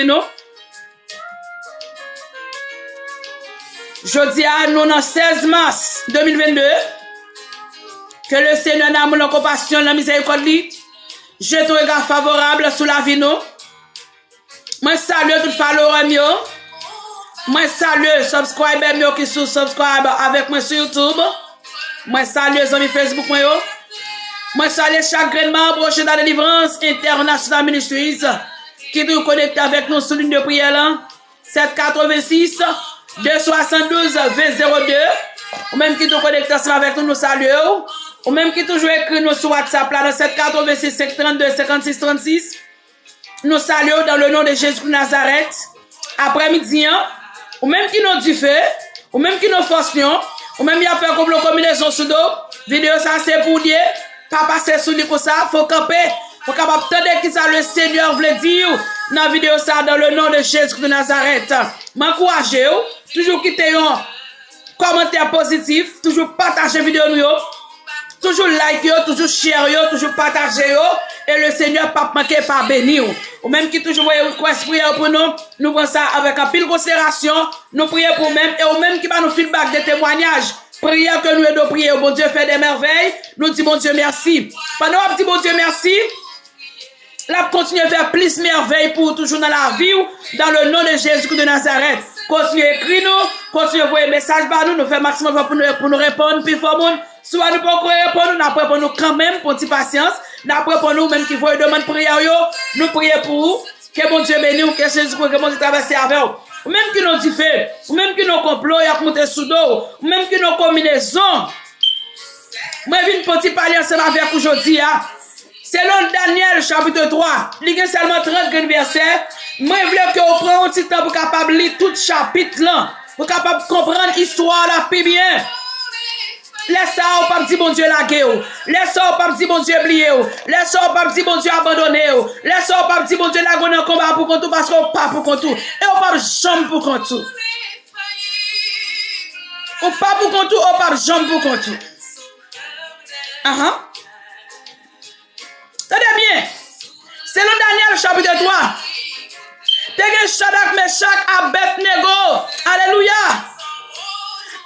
nous. Jeudi à nous, le 16 mars 2022, que le Seigneur n'a mon compassion, la miséricorde, jette un regard favorable sur la vie nous. Moi salue tout follower mio. Moi salue subscriber mio qui sont subscribe avec moi sur YouTube. Moi salue les amis Facebook moi yo. Moi salue chaque grand membre de la délivrance International Ministries qui nous connecte avec nous sur ligne de prière là 786 272 2002. Ou même qui nous connecte avec nous, nous saluons. Ou même qui toujours écrit nous sur WhatsApp là dans 786 532 56 36. Nous saluons dans le nom de Jésus de Nazareth. Après-midi, ou même qui nous dit fait, ou même qui nous forcions, ou même il a fait comme la combinaison sous dos. Vidéo ça c'est pour dire, pas passer sous lui pour ça, faut camper, faut capable entendre qui ça le Seigneur voulait dire dans la vidéo ça dans le nom de Jésus de Nazareth. M'encouragez, toujours quitter un commentaire positif, toujours partager vidéo nous, toujours like, toujours share, toujours partager. Et le Seigneur pas manquer pas bénir. Ou même qui toujours voyez request prière pour nous, nous prenons ça avec un pile considération, nous prions pour même, et ou même qui va nous feedback des témoignages, prière que nous devons prier, bon Dieu fait des merveilles, nous disons bon Dieu merci. Pendant qu'on dit bon Dieu merci, là continue à faire plus merveilles pour toujours dans la vie, dans le nom de Jésus de Nazareth. Continuez à écrire nous, continuez à envoyer message par nous, nous faisons maximum pour nous répondre, puis pour nous. Soit nous pouvons répondre, nous n'avons pour nous quand même, pour une patience. Nous avons pour nous, même qui vont demander prière, nous prions pour vous. Que mon Dieu bénisse, que Jésus, que mon Dieu traverse avec vous. Ou même qui nous dit fait, ou même qui nous complot, il y a monté sous dos, ou même qui nous combinaison. Moi, je viens pour te parler ensemble avec aujourd'hui. Selon Daniel, chapitre 3, il y a seulement 30 versets. Moi, je veux que vous preniez un petit temps pour capable lire tout chapitre là, pour capable comprendre l'histoire là plus bien. Laisse ça ou pas dire bon Dieu lagué ou. Laisse ça ou pas dire bon Dieu oublié ou. Laisse ça ou pas dire bon Dieu abandonné ou. Laisse ça ou pas dire bon Dieu lagué dans combat pour contre parce qu'on pas pour contre. Et on pas jambe pour contre. Ou pas pour contre ou pas jambe pour contre. Tenez bien. Selon Daniel chapitre 3. T'es Shadrach, Meshach, Abednego. Alléluia.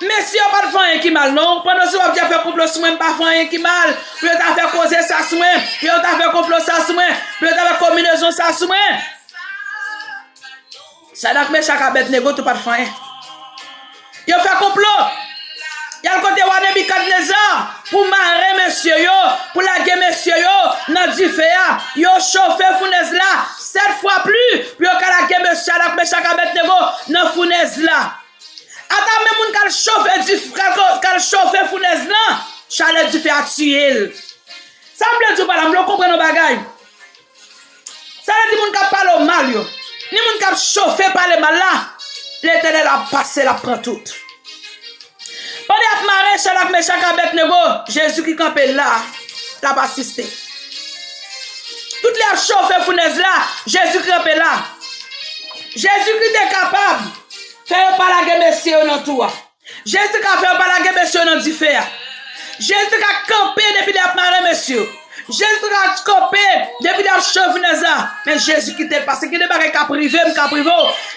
Messieurs, pas de faire qui mal, non? Pendant ce temps, tu as fait complot sur moi, pas faire qui mal. Puis tu as fait causer ça sur moi. Puis tu as fait complot ça sur moi. Puis tu as fait combinaison ça sur moi. Shadrach, Meshach, Abednego, tu pas de faire. Tu as fait complot. Il y a le côté de Nebuchadnezzar pour marrer monsieur yo, pour laguer monsieur yo, dans du feu. Yo chauffé fournaise là, 7 fois plus. Puis yo laguer monsieur Shadrach, Meshach, Abednego dans fournaise là. Attends, même moun kal chauffe fournaise là, chalet du fait à tuer. Ça me plaît tout par là, me comprendre nos bagailles. Ça veut dire moun kal parle mal yo. Ni moun kal chauffe par le mal là, l'Éternel a passé la prend tout. Pendant que maré Shadrach, Meshach, Abednego, Jésus qui campait là, l'a pas assisté. Toutes les chauffeurs fournaise là, Jésus qui campait là. Jésus qui était capable faire pas la guerre monsieur dans tout. Jésus qui a fait pas la guerre monsieur dans du fer. Jésus qui a campé depuis la marée monsieur. Jésus qui a campé depuis la chevronnesse. Mais Jésus qui t'est passé, qui n'est pas qu'à privé,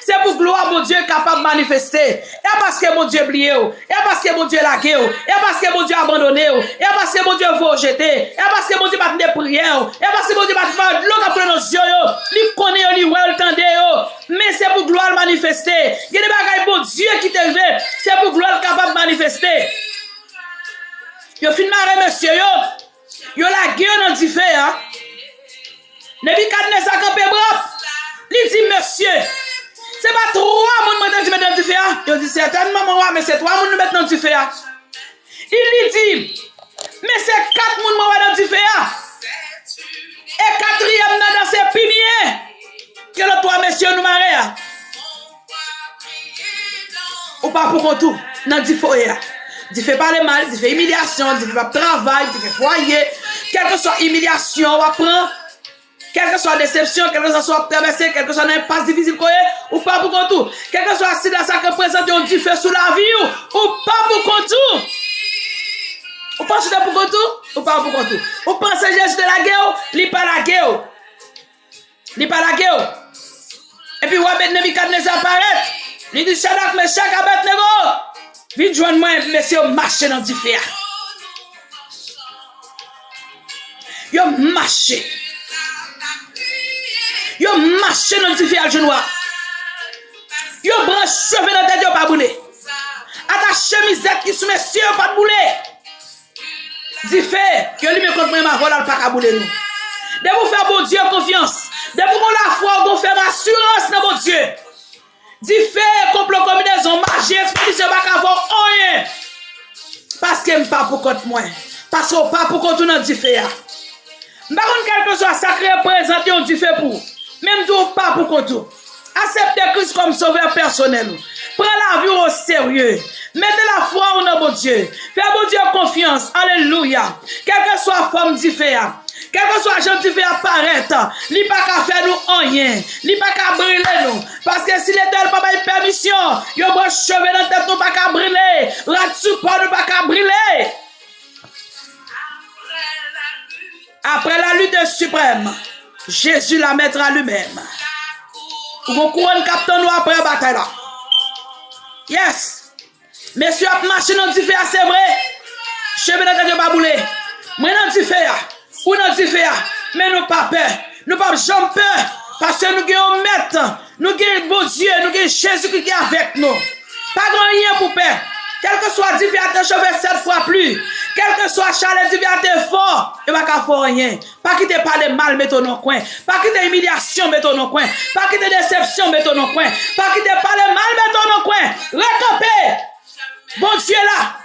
c'est pour gloire mon Dieu capable de manifester. Et parce que mon Dieu oublié, et parce que mon Dieu lagué, et parce que mon Dieu abandonné, et parce que mon Dieu vous jeter, et parce que mon Dieu va te prière, et parce que mon Dieu va te faire de l'eau dans nos yeux, il connaît, il voit, il tendait, mais c'est pour gloire manifester. Il y a des bagailles pour Dieu qui t'est levé, c'est pour gloire capable de manifester. Yo fin marre monsieur yo la gueule dans du feu hein. Nebuchadnezzar campé brap. Il dit monsieur, c'est pas 3 moun mettre dans du feu hein. Yo dit certainement moi mais c'est 3 moun nous mettre dans du feu hein. Il dit mais c'est 4 moun moi dans du feu hein. Et 4e dans ces pimiers. Que le 3 messieurs nous marre hein. Ou pas pour contour dans du feu hein. Tu fais pas le mal, tu fais humiliation, tu fais pas travail, tu fais foyer, quelle que soit humiliation, on apprend, quelle que soit déception, quelle que soit traversée, quelle que soit une passe difficile, ou pas pour contour, quelle que soit si la ça que présente, on dit fait sous la vie, ou pas pour contour. Ou pas pour contour, ou pas pour contour. Ou pensez Jésus de la guerre, il pas la guerre. Il pas la guerre. Et avec Nebukadnezar apparaît. Il dit Shadrach, Meshach, Abednego. Vite joindre moi, messieurs, marcher dans du feu. Yo marché. Yo marché dans du feu à genoux. Yo branche cheveux dans tête, yo pas boulé. Attache chemisette qui sous messieurs, pas boulé. Dis fait que lui me compte ma voile pas bouler nous. De vous faire bon Dieu confiance. De vous la foi, vous faire assurance dans mon Dieu. Dis fait complot combinaison magie expédition pas avoir rien. Parce que pas pour compte moi. Parce que pas pour compte dans du fait. Par contre quelque soit sacré présenté on du fait pour. Même tout pas pour compte. Acceptez Christ comme sauveur personnel. Prenez la vie au sérieux. Mettez la foi en mon Dieu. Faites mon Dieu confiance. Alléluia. Quelle que soit la forme différente. Quel que soit gens différent apparaître. Il pas qu'à faire nous rien. Il pas qu'à brûler nous. Parce que si l'éternel pas de permission, il va cheveux dans tête nous pas qu'à brûler. Là-dessus pas nous pas qu'à brûler. Après la lutte suprême, Jésus la mettra lui-même. Vous couronne capteur nous après la bataille là. Yes. Messieurs, marché dans du feu, c'est vrai. Cheveux dans tête pas brûler. Moi dans du feu. Ou dans du feu. Mais nous pas peur. Nous pas jamais peur. Parce que nous avons un maître. Nous avons bon Dieu. Nous avons Jésus qui est avec nous. Pas grand rien pour peur. Quel que soit du feu, te chauffer 7 fois plus. Quel que soit chalet du feu, te fort. Il va pas faire rien. Pas quitter parler mal, mettons dans le coin. Pas quitter humiliation, mettons dans le coin. Pas quitter déception, mettons dans le coin. Pas quitter parler mal, mettons dans le coin. Recamper. Bon Dieu là.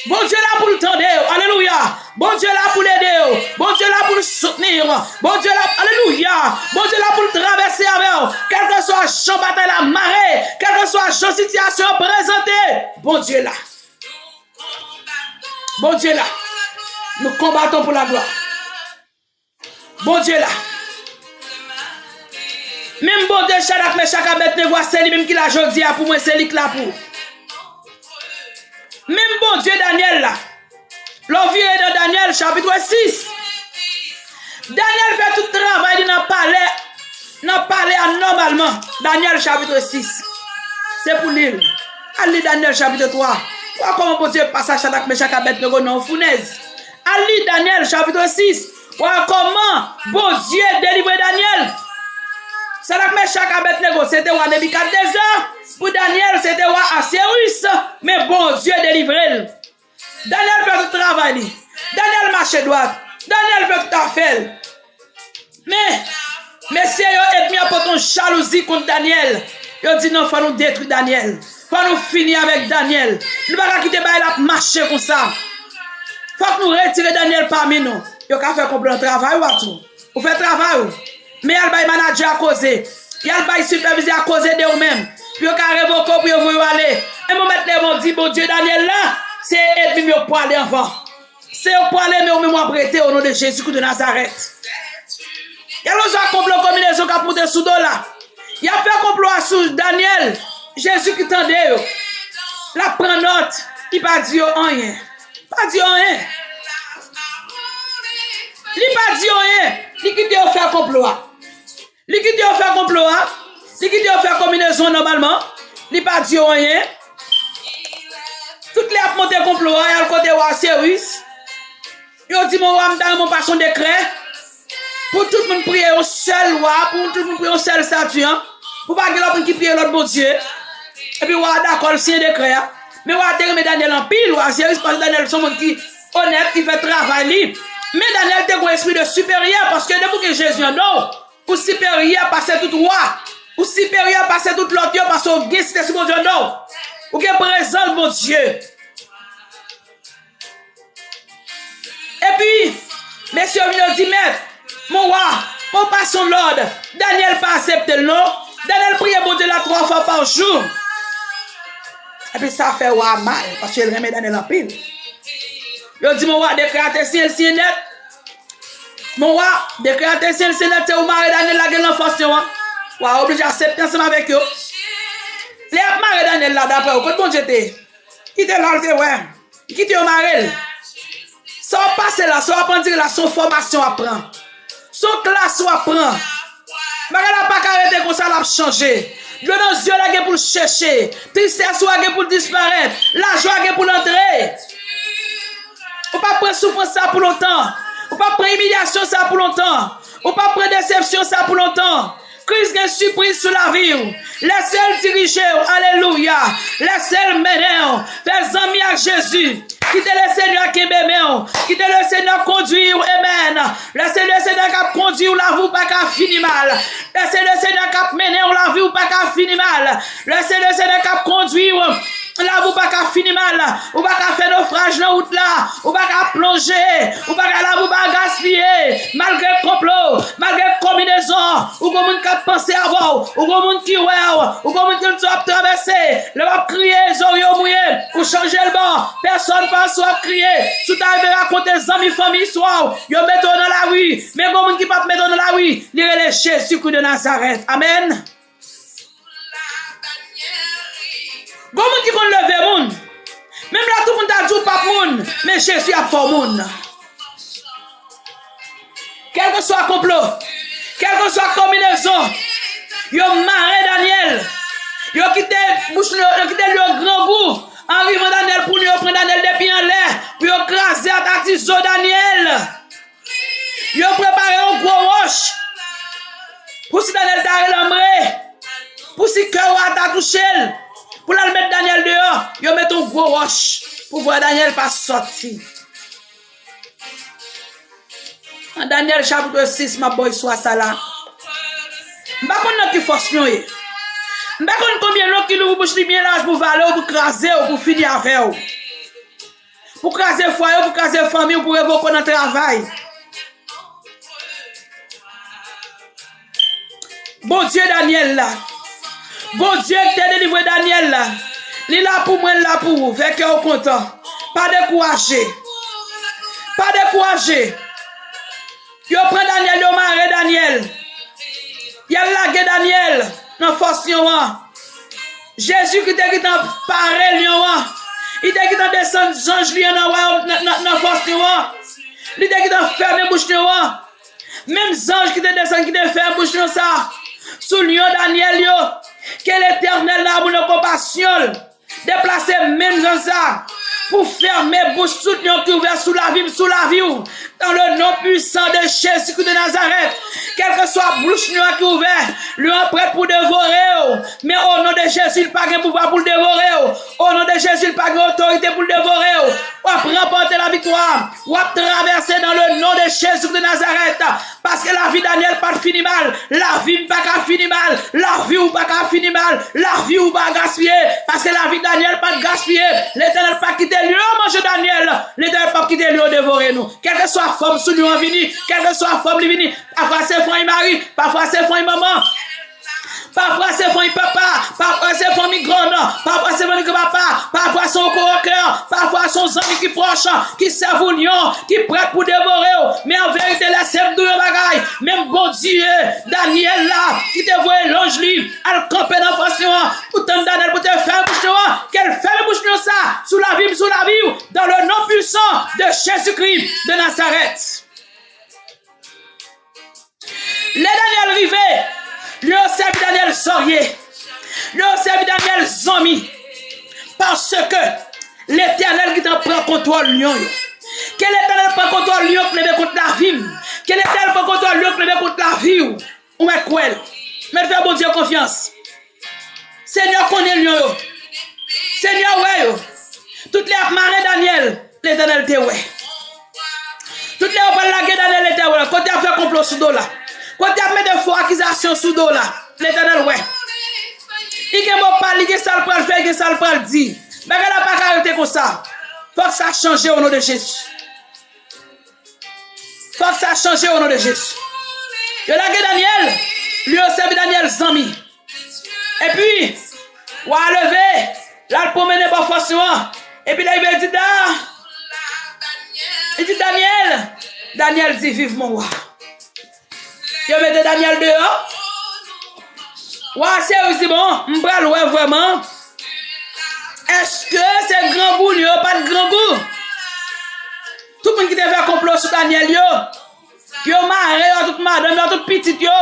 Bon Dieu là pour le tendre. Alléluia. Bon Dieu là pour l'aider. Bon Dieu là pour le soutenir. Bon Dieu là. Alléluia. Bon Dieu là pour le traverser avec. Quel que soit champ bataille la marée. Quel que soit champ situation présentée. Bon Dieu là. Bon Dieu là. Nous combattons pour la gloire. Bon Dieu là. Même bon Dieu, Shadrach, Meshach, Abednego, c'est lui même qui l'a jodi pour moi, c'est lui qui l'a pour. Même bon Dieu Daniel là. L'envie est dans Daniel chapitre 6. Daniel fait tout le travail dans le palais normalement. Daniel chapitre 6. C'est pour l'île. Allez Daniel chapitre 3. Voir comment bon Dieu passe à Shadrach, Meshach, Abednego dans fournaise. Allez Daniel chapitre 6. Voir comment bon Dieu délivre Daniel. Shadrach, Meshach, Abednego c'était roi Nebukadnezar. Pour Daniel, c'était roi Assyrus, mais bon Dieu délivré. Daniel fait tout le travail. Daniel marche droit. Daniel fait tout à fait. Mais, messieurs, ils ont mis ton jalousie contre Daniel. Ils ont dit non, il faut nous détruire Daniel. Il faut nous finir avec Daniel. Nous ne pouvons pas quitter la marcher comme ça. Il faut que nous retirions Daniel parmi nous. Ils ont fait complètement travail ou tout. Vous faites travail. Mais il y a manager à causer. Il y a superviseur à causer de vous-même. Puis vous avez révoqué pour vous aller. Et vous mettez mon dit, bon Dieu, Daniel là, c'est ennemi pour aller avant. C'est pour aller, mais au même prêter au nom de Jésus de Nazareth. Il y a l'autre complot combinaison qui a monté sous dos là. Il a fait complot sur Daniel. Jésus qui tendait. La prend note. Il n'a pas dit rien. Pas dit rien. Il n'a pas dit rien. Il qui a fait complot. Il qui a fait complot. Il qui a fait combinaison normalement. Il n'a pas dit rien. Toutes les a monté complot. Il y a le côté roi Cyrus. Il a dit mon roi dans mon passion décret. Pour tout le monde prier au seul roi. Pour tout le monde prier au seul statut. Pour pas que l'autre qui prie l'autre bon Dieu. Et puis, roi d'accord, le sien décret. Mais roi a Daniel en pile. Roi Cyrus parce que Daniel c'est un monde qui honnête, qui fait travail libre. Mais Daniel a un esprit de supérieur parce que depuis que Jésus en a, ou supérieur passer tout roi. Ou supérieur passer tout l'autre parce que Dieu c'est mon Dieu non. Ou qui présente mon Dieu. Et puis, messieurs, ils dit, maître, mon roi, mon passion l'ordre. Daniel pas accepté le nom. Daniel prie mon Dieu là 3 fois par jour. Et puis ça fait roi mal parce qu'il remet Daniel en pile. Il dit, mon roi, décréter si elle s'y net. Mon roi, décréter si elle s'y net, c'est où Marie Daniel la gueule en force. Roi, obligé d'accepter ensemble avec eux. Les Marie Daniel là d'après, quand bon j'étais, qui était là, ouais, qui était au Marie. Son passé là, son apprendre là, son formation apprend. Son classe apprend. Mais elle n'a pas arrêté comme ça, elle a changé. Le dans yeux là pour le chercher. Tristesse là pour disparaître. La joie pour l'entrer. On pas prendre souffrance ça pour longtemps. On pas prendre humiliation ça pour longtemps. On pas prendre déception ça pour longtemps. Christ a une surprise sur la vie. Laissez-le diriger. Alléluia. Laissez-le mener. Fais amis à Jésus. Quittez le Seigneur qui m'aime. Quittez le Seigneur conduire. Amen. Laissez le Seigneur qui conduire la vie pas qu'à finir mal. Laissez le Seigneur qui mener la vie pas qu'à finir mal. Laissez le Seigneur qui conduire. Là, vous pas qu'à finir mal, ou pas qu'à faire naufrage dans la route là, ou pas qu'à plonger, ou pas qu'à là, vous pas gaspiller, malgré le complot, malgré la combinaison, ou comme on qui penser avant, ou comme on qui ouais, ou comme on qui a traversé, le va crier, les mouillés, ou changer le banc, personne pense à crier, tout arrive à raconter les amis, famille, soir, yo mettent dans la rue, mais comme on qui pas mettre dans la rue, lire les Jésus de Nazareth. Amen. Comment qui peut lever moun? Même là, tout le monde a dit pas moun, mais Jésus a fait moun. Quel que soit le complot, quelle que soit la combinaison, yo marre Daniel, yo quitté le grand goût, en arrivant Daniel pour lui prendre Daniel depuis en l'air, pour yo craser à ta tiso Daniel. Yo préparé un gros roche, pour si Daniel t'a relambré, pour si cœur a touché. Pour la mettre Daniel dehors, yo met un gros roche pour voir Daniel pas sortir. En Daniel chapitre 6, ma boy soit ça là. M'pa konn qui force nous. M'pa konn combien l'autre qui nous bouche bien large pour valer pour craser ou pour finir avec ou. Pour craser foyer, pour craser famille, pour révoquer notre travail. Bon Dieu Daniel là. Bon Dieu qui t'a délivré Daniel là. Il est là pour moi, là pour vous. Fait que vous content. Pas découragé. Pas découragé. Yo prend Daniel, yo marre Daniel. Yo lagué Daniel. Dans force yon. Jésus qui t'a parlé yon. Il t'a qui t'a descendu ange lion dans force yon. Il t'a qui t'a fermé bouche yon. Même ange qui t'a descendu qui t'a fermé bouche yon ça. Sous lion Daniel yo. Que l'Éternel là pour nos compassion déplacer même dans ça pour fermer bouche tout qui ouvert sous la vie dans le nom puissant de Jésus de Nazareth. Quelle que soit bouche qui ouvert, lui est prêt pour dévorer. Mais au nom de Jésus, il n'a pas de pouvoir pour le dévorer. Au nom de Jésus, il n'a pas d'autorité pour le dévorer. On va remporter la victoire. On va traverser dans le nom de Jésus de Nazareth. Parce que la vie Daniel pas fini mal. La vie pas fini mal. La vie ou pas fini mal. La vie ou pas gaspiller. Parce que la vie Daniel pas gaspiller. L'Éternel pas quitter lui manger Daniel. L'Éternel pas quitter lui dévorer nous. Quelle que soit forme sous lui en vini. Quelle que soit forme lui vini. Parfois c'est frère mari. Parfois c'est frère maman. Parfois c'est famille papa, parfois c'est famille grande, parfois c'est famille papa, parfois son corps, parfois son ami qui proche, qui servent l'union, qui prêt pour dévorer. Mais en vérité, la sève de bagaille, même bon Dieu, Daniel là, qui te voit l'ange lui, elle campe dans la façon, pour t'en Daniel pour te faire bouche, qu'elle fait bouche ça, sous la vie, dans le nom puissant de Jésus-Christ de Nazareth. Les Daniel rivés. Lui a servi Daniel Sorier. Lui a servi Daniel Zomi. Parce que l'Éternel qui t'en prend contre Lyon. Quel Éternel prend contre Lyon qui lève contre la vie. Quel Éternel prend contre Lyon qui lève contre la vie. Ou est quoi? Mais fais bon Dieu confiance. Seigneur connaît Lyon. Seigneur ouais. Toutes les marées Daniel, l'Éternel te ouais. Toutes les opérations Daniel était ouais. Quand tu as fait complot sous dos là. Quand tu as mis de faux accusations sous dos là, l'Éternel, ouais. Il y a un parler, il y a ça le faire, il y a ça le dire. Mais elle n'a pas arrêté comme ça. Faut que ça change au nom de Jésus. Faut que ça change au nom de Jésus. Il y a Daniel, lui a servi Daniel Zami. Et puis, on a levé, là, il promène pas forcément. Et puis là, il dit, Daniel dit, vive mon roi. Je mets Daniel dehors. Ouais, c'est aussi bon. M'bral ouais vraiment. Est-ce que c'est grand goût, yo? Pas de grand goût. Tout le monde qui te fait complot sur Daniel, yo marre, tout madame, tout petit, yo.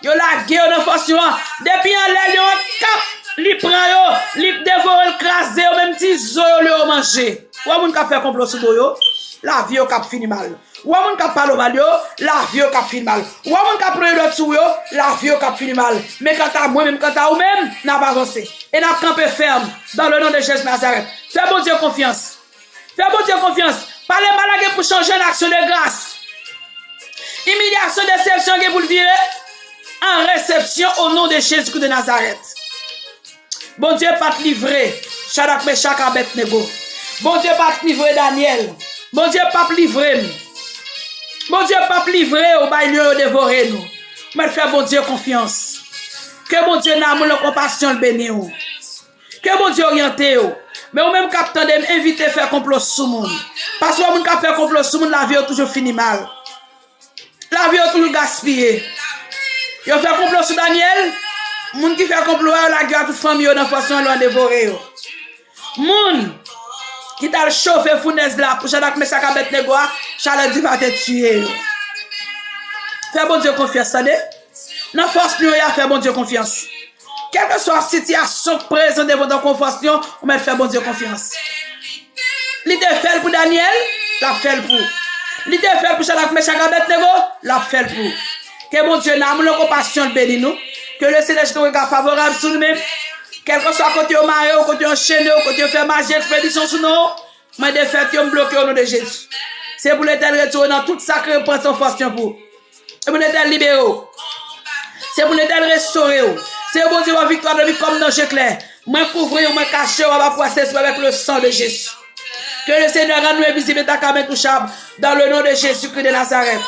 Yo la guerre dans force yo. Depuis en l'air yo cap, li prend yo, li dévore, le craser, même ti zo yo manger. Ou moun ka fait complot sur yo, la vie yo cap fini mal. Ou moun ka parle mal yo, la vie yo cap fini mal. Ou moun ka prendre d'autres sur yo, la vie yo cap fini mal. Mais quand à moi même quand à ou même, n'a pas avancé. Et n'a campé ferme dans le nom de Jésus Nazareth. Fais bon Dieu confiance. Fais bon Dieu confiance. Parlez malade pour changer l'action de grâce. Humiliation, déception que vous le virer en réception au nom de Jésus de Nazareth. Bon Dieu pas te livrer. Shadrach, Meshach, Abednego. Bon Dieu pas te livrer Daniel. Bon Dieu pas te livrer. Bon Dieu pas te livrer au bail au dévorer nous. Mais fais bon Dieu confiance. Que bon Dieu n'a pas compassion le bénir. Que bon Dieu oriente. Mais ou même capitaine d'inviter à faire complot sous monde. Parce que ou même qui fait complot sous monde, la vie a toujours fini mal. La vie a toujours gaspillé. Yo fait complot sur Daniel, moun qui fait complot la guerre toute famille dans façon de dévorer. Moun qui t'a chauffé fournaise là pour Shadrach, Meshach, Abednego, Charles dit va te tuer. Fais bon Dieu confiance, ça dans force nous a fait bon Dieu confiance. Quelle que soit la situation présente devant ton confiance, on met faire bon Dieu confiance. Il te fait pour Daniel, la fait pour. Il te fait pour Shadrach, Meshach, Abednego, la fait pour. Que mon Dieu n'a pas compassion béni nous. Que le Seigneur soit regard favorable sur nous-mêmes. Quel que soit côté au mari, côté au chaîne, côté faire magie, expédition sur nous. Mais de fait, tu me bloqué au nom de Jésus. C'est pour l'éternel retour dans toute sacrée pensée force pour. C'est pour l'éternel libérer. C'est pour l'éternel restaurer. C'est pour Dieu la victoire de vie comme dans Jéclair. Moi couvrir, moi cacher, on va pouvoir s'essuyer avec le sang de Jésus. Que le Seigneur rende nous invisible et ta caméra touchable dans le nom de Jésus-Christ de Nazareth.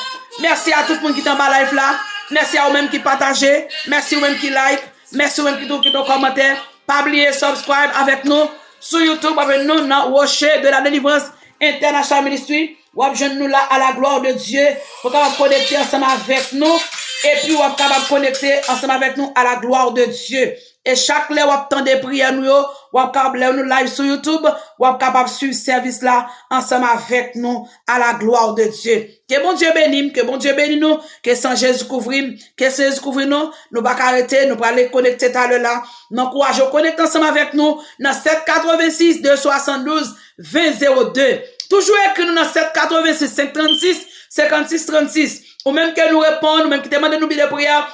Merci à tout le monde qui est en bas live là. Merci à vous-même qui partagez. Merci à vous-même qui like. Merci à vous-même qui ont commentaire. Pas oublier subscribe avec nous sur YouTube avec nous dans Rocher de la Délivrance International Ministry. Vous avez nous là à la gloire de Dieu. Vous pouvez connecter ensemble avec nous. Et puis vous pouvez connecter ensemble avec nous à la gloire de Dieu. Et chaque lè wap tande prière nous, wap capable nous live sur YouTube, wap capable suivre service là ensemble avec nous à la gloire de Dieu. Que bon Dieu bénisse, que bon Dieu bénisse nous, que sans Jésus couvrir, que sans Jésus couvrir nous pas arrêter, nous pas aller connecter à l'heure là. Nous encourage connecter ensemble avec nous dans 786 272 2002. Toujours écrit nous dans 786 536 56 36. Ou même que nous répondons, ou même qui demande nous de prière.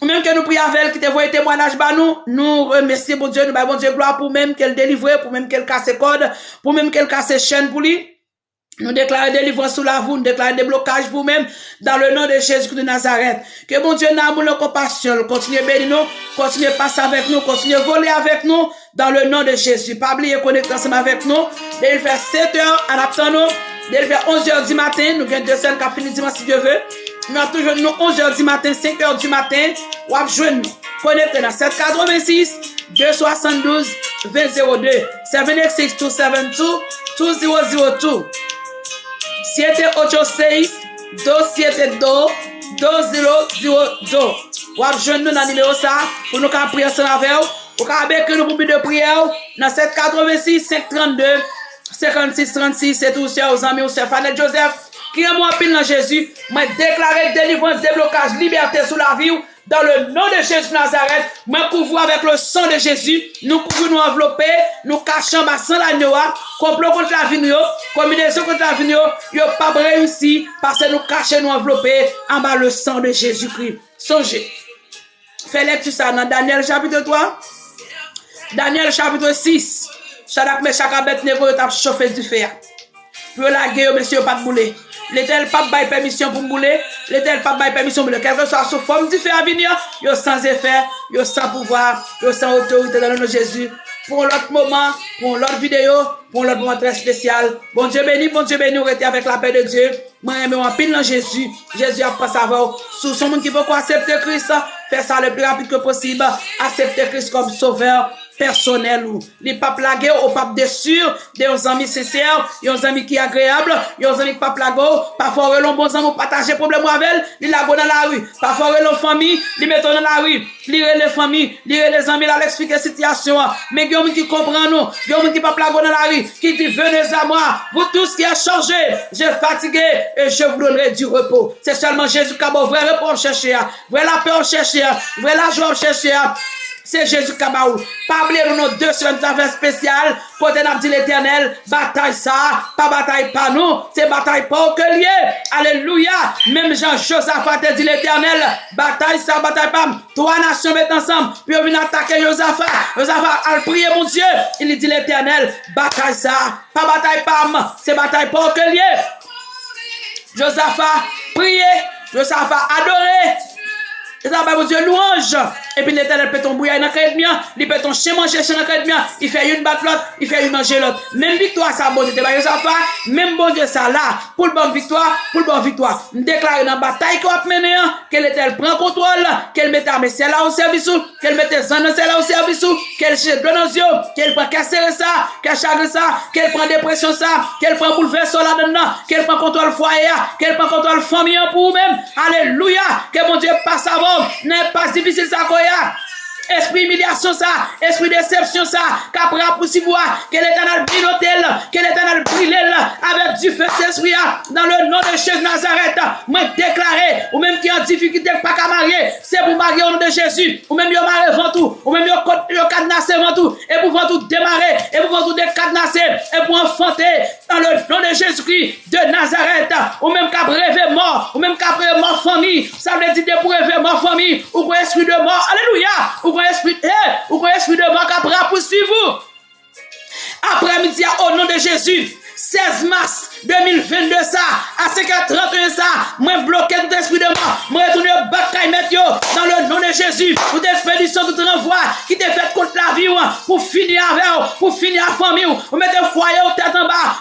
Ou même que nous prions avec, qui te voit témoignage par nous remercions bon Dieu, nous bon Dieu gloire pour même qu'elle délivre, pour même qu'elle casse code, pour même qu'elle casse chaîne pour lui. Nous déclarons délivrance sous la voûte, nous déclarons déblocage pour même, dans le nom de Jésus de Nazareth. Que bon Dieu n'a pas de compassion, continue à bénir nous, continue à passer avec nous, continue à voler avec nous, dans le nom de Jésus. Pas oublier connecter ensemble avec nous. Dès il fait 7 heures, en attendant nous. Dès il fait 11 heures du matin, nous avons 2 semaines qui finissent dimanche si Dieu veut. Nous avons toujours 11 heures du matin, 5 heures du matin. Ou à joindre nous. Connectez dans 786 272 2002. 786 272 2002. 786 272 2002. Ou à joindre nous dans le numéro ça pour nous prier ensemble avec vous. Ou à écrire nous pour de prière dans 786 532 56 36. C'est tout ça aux amis, aux Fanette Joseph. Qui est moi pile dans Jésus, moi déclaré délivrance, déblocage, liberté sous la vie, dans le nom de Jésus Nazareth, moi couvre avec le sang de Jésus, nous couvrons nous envelopper, nous cachons ma sang l'agneau, complot contre la vie, combinaison contre la vie, yo pas réussi, parce que nous cachons nous envelopper en bas le sang de Jésus-Christ. Songez. Fais lecture ça dans Daniel chapitre 3, Daniel chapitre 6, Shadrach, Meshach, Abednego, yo t'a chauffé du fer. Pour la guerre, monsieur, pas de bouler. L'étel pas bail permission pour bouler. L'étel pas bail permission pour quelle que soit sous forme du fait à venir. Yo sans effet, yo sans pouvoir, yo sans autorité dans le nom de Jésus. Pour l'autre moment, pour l'autre vidéo, pour l'autre moment très spécial. Bon Dieu béni, on reste avec la paix de Dieu. Moi, je me pile dans Jésus. Jésus a pas savoir. Sous son monde qui veut accepter Christ, faire ça le plus rapide que possible. Accepter Christ comme sauveur, personnel ou. Les pas plaguer au pape déçu, des amis sincères, des amis qui agréables, des amis qui pas plaguer, parfois relon bon amis partager problème avec, il la go dans la rue. Parfois relon famille, il met dans la rue, lire les familles, lire les amis là l'expliquer situation. Mais il y a qui comprend nous, il y a qui pas plaguer dans la rue, qui dit venez à moi, vous tous qui a changé, j'ai fatigué et je vous donnerai du repos. C'est seulement Jésus qui a bon vrai repos chercher, vrai la paix chercher, vrai la joie chercher. C'est Jésus Kabaou. Pas oublier nos 2 semaines d'affaires spéciales. Côté n'a dit l'Éternel, bataille ça, pas bataille pas nous, c'est bataille pas que lié. Alléluia. Même Jean-Josaphat te dit l'Éternel, bataille ça, bataille pas. 3 nations mettent ensemble, puis on vient attaquer Josaphat. Josaphat a prié mon Dieu. Il dit l'Éternel, bataille ça, pas bataille pas, c'est bataille pas que lié. Josaphat prié, Josaphat adoré. Et ça va, mon Dieu, louange. Et puis l'Éternel peut ton bouillard dans le cœur de bien. Il peut ton chez manger dans le cœur de bien. Il fait une battre l'autre. Il fait une manger l'autre. Même victoire, ça, bon Dieu, ça va. Même bon Dieu, ça là. Pour le bon victoire, pour le bon victoire. Nous déclarons dans la bataille qu'on va mener, que l'Éternel prend contrôle, qu'elle mette armée là au service, qu'elle mette zan là au service, qu'elle jette dans nos yeux, qu'elle prend casser ça, qu'elle chagre ça, qu'elle prend dépression ça, qu'elle prend bouleverser là-dedans, qu'elle prend contrôle foyer, qu'elle prend contrôle famille pour vous-même. Alléluia. Que mon Dieu passe avant. N'est pas difficile ça quoi. Esprit humiliation ça, esprit déception ça, qu'après poursuivre, que l'Éternel brille l'hôtel, que l'Éternel brille avec du feu d'esprit dans le nom de Jésus Nazareth. Moi déclaré, ou même qui est en difficulté pas qu'à marier, c'est pour marier au nom de Jésus, ou même yo marier avant tout, ou même yo cadenasser avant tout, et pour voir tout démarrer, et pour voir tout décadenasser, et pour enfanter dans le nom de Jésus-Christ de Nazareth, ou même qu'à rêver mort, ou même qu'à rêver mort famille, ça veut dire pour rêver mort famille, ou pour esprit de mort, alléluia, ou pour esprit de mort qui a poursuivi vous. Après-midi, au nom de Jésus, 16 mars 2022 ça, à 5h31 ça, moi bloqué tout esprit de mort, moi retourner bataille mettre dans le nom de Jésus, toute expédition, tout renvoi qui te fait contre la vie, pour finir avec, pour finir la famille, pour mettre foyer au tête en bas,